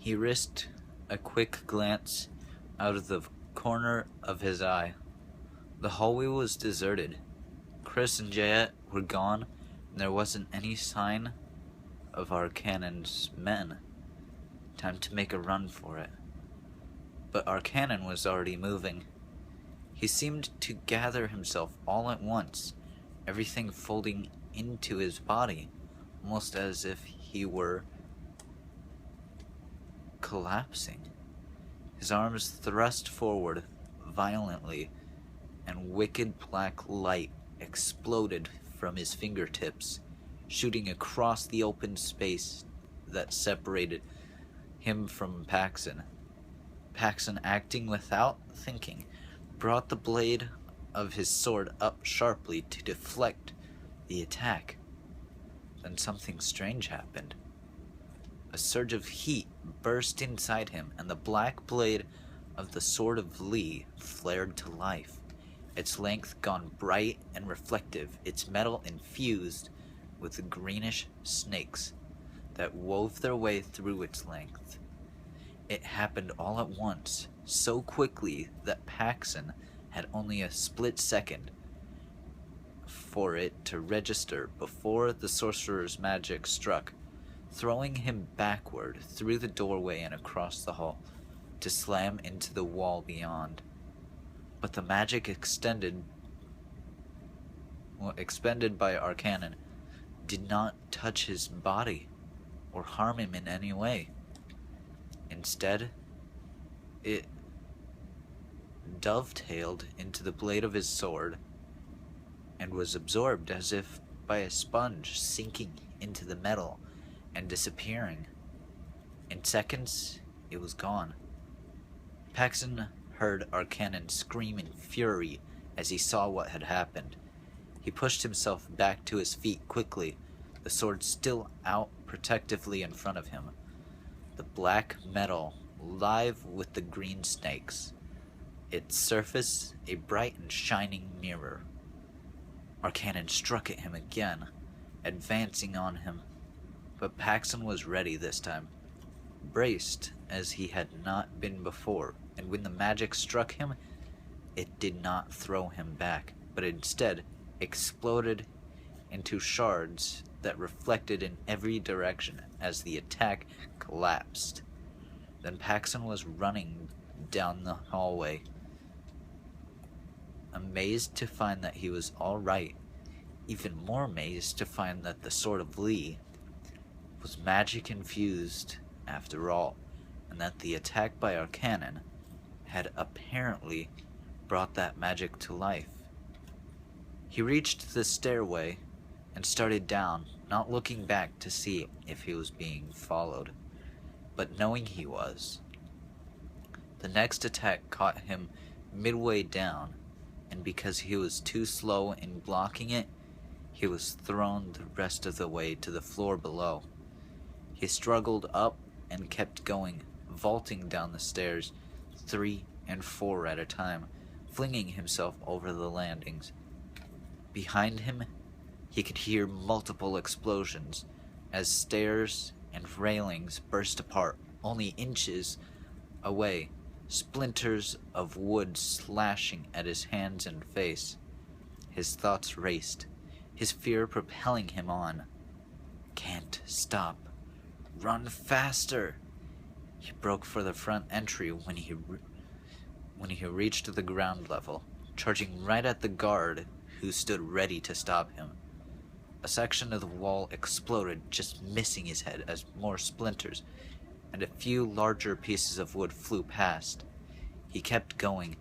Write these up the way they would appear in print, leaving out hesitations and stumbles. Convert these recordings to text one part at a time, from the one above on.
He risked a quick glance out of the corner of his eye. The hallway was deserted. Chris and Jayet were gone, and there wasn't any sign of Arcannon's men. Time to make a run for it. But Arcannon was already moving. He seemed to gather himself all at once, everything folding into his body, almost as if he were collapsing. His arms thrust forward violently, and wicked black light exploded from his fingertips, shooting across the open space that separated him from Paxson. Paxson, acting without thinking, brought the blade of his sword up sharply to deflect the attack. Then something strange happened. A surge of heat burst inside him, and the black blade of the Sword of Lee flared to life, its length gone bright and reflective, its metal infused with greenish snakes that wove their way through its length. It happened all at once, so quickly that Paxson had only a split second for it to register before the sorcerer's magic struck, throwing him backward through the doorway and across the hall to slam into the wall beyond. But the magic expended by Arcannon did not touch his body or harm him in any way. Instead, it dovetailed into the blade of his sword and was absorbed as if by a sponge, sinking into the metal and disappearing. In seconds, it was gone. Paxson heard Arcannon scream in fury as he saw what had happened. He pushed himself back to his feet quickly, the sword still out protectively in front of him, the black metal live with the green snakes, its surface a bright and shining mirror. Arcannon struck at him again, advancing on him, but Paxson was ready this time, braced as he had not been before, and when the magic struck him, it did not throw him back, but instead exploded into shards that reflected in every direction as the attack collapsed. Then Paxson was running down the hallway, amazed to find that he was all right, even more amazed to find that the Sword of Lee was magic infused after all, and that the attack by Arcannon had apparently brought that magic to life. He reached the stairway and started down, not looking back to see if he was being followed, but knowing he was. The next attack caught him midway down, and because he was too slow in blocking it, he was thrown the rest of the way to the floor below. He struggled up and kept going, vaulting down the stairs, 3 and 4 at a time, flinging himself over the landings. Behind him, he could hear multiple explosions as stairs and railings burst apart only inches away, splinters of wood slashing at his hands and face. His thoughts raced, his fear propelling him on. Can't stop. Run faster! He broke for the front entry when he reached the ground level, charging right at the guard who stood ready to stop him. A section of the wall exploded, just missing his head as more splinters and a few larger pieces of wood flew past. He kept going.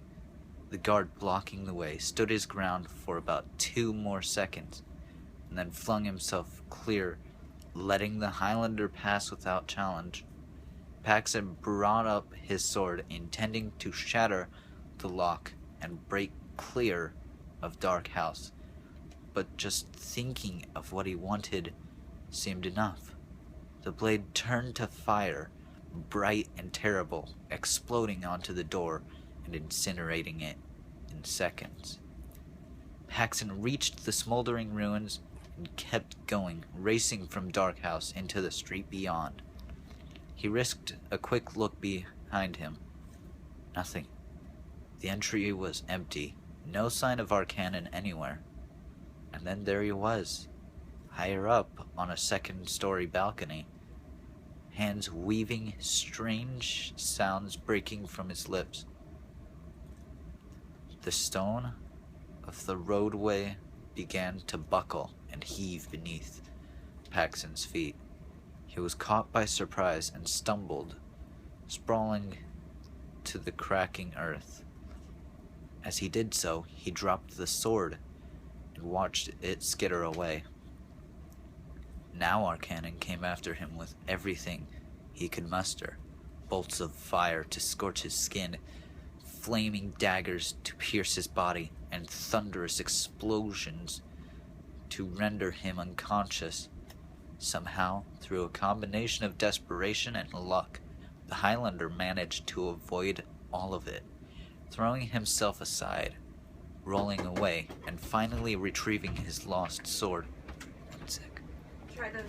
The guard blocking the way stood his ground for about 2 more seconds, and then flung himself clear, letting the Highlander pass without challenge. Paxson brought up his sword, intending to shatter the lock and break clear of Dark House, but just thinking of what he wanted seemed enough. The blade turned to fire, bright and terrible, exploding onto the door and incinerating it in seconds. Paxson reached the smoldering ruins and kept going, racing from Dark House into the street beyond. He risked a quick look behind him. Nothing. The entry was empty, no sign of our cannon anywhere. And then there he was, higher up on a second-story balcony, hands weaving strange sounds breaking from his lips. The stone of the roadway began to buckle and heave beneath Paxton's feet. He was caught by surprise and stumbled, sprawling to the cracking earth. As he did so, he dropped the sword and watched it skitter away. Now our cannon came after him with everything he could muster. Bolts of fire to scorch his skin, flaming daggers to pierce his body, and thunderous explosions to render him unconscious. Somehow, through a combination of desperation and luck, the Highlander managed to avoid all of it, throwing himself aside, rolling away, and finally retrieving his lost sword. 1 sec. Try those